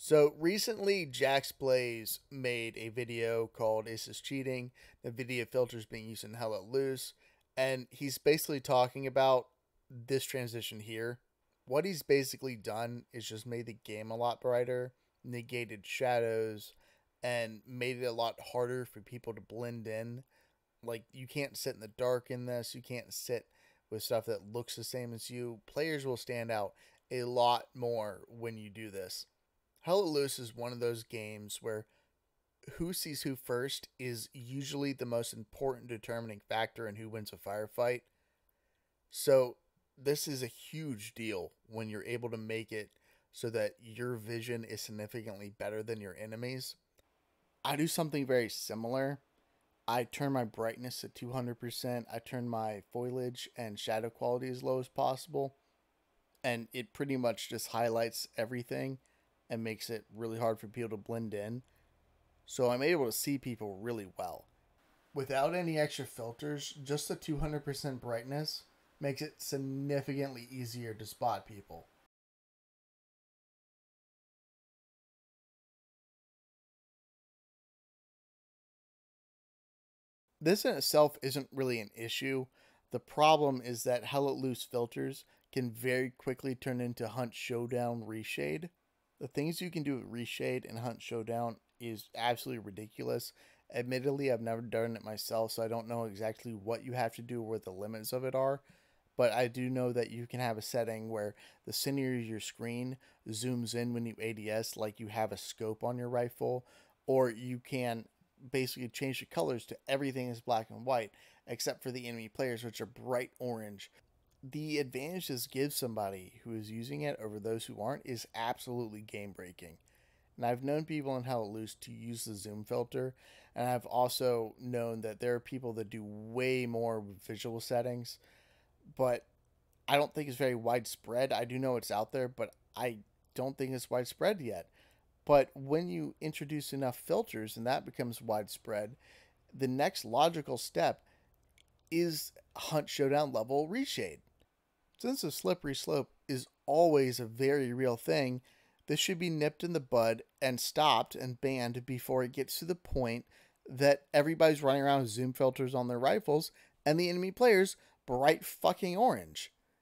So recently, Jax Blaze made a video called "Is This Cheating?" The video filters being used in Hell Let Loose, and he's basically talking about this transition here. What he's basically done is just made the game a lot brighter, negated shadows, and made it a lot harder for people to blend in. Like, you can't sit in the dark in this. You can't sit with stuff that looks the same as you. Players will stand out a lot more when you do this. Hell Let Loose is one of those games where who sees who first is usually the most important determining factor in who wins a firefight. So this is a huge deal when you're able to make it so that your vision is significantly better than your enemies. I do something very similar. I turn my brightness to 200%. I turn my foliage and shadow quality as low as possible. And it pretty much just highlights everything and makes it really hard for people to blend in. So I'm able to see people really well. Without any extra filters, just the 200% brightness makes it significantly easier to spot people. This in itself isn't really an issue. The problem is that Hell Let Loose filters can very quickly turn into Hunt Showdown reshade. The things you can do with reshade and Hunt Showdown is absolutely ridiculous. Admittedly, I've never done it myself, so I don't know exactly what you have to do or what the limits of it are. But I do know that you can have a setting where the center of your screen zooms in when you ADS like you have a scope on your rifle, or you can basically change the colors to everything is black and white except for the enemy players, which are bright orange. The advantage this gives somebody who is using it over those who aren't is absolutely game breaking. And I've known people in Hell Let Loose to use the zoom filter, and I've also known that there are people that do way more visual settings, but I don't think it's very widespread. I do know it's out there, but I don't think it's widespread yet. But when you introduce enough filters and that becomes widespread, the next logical step is Hunt Showdown level reshade. Since the slippery slope is always a very real thing, this should be nipped in the bud and stopped and banned before it gets to the point that everybody's running around with zoom filters on their rifles and the enemy players bright fucking orange.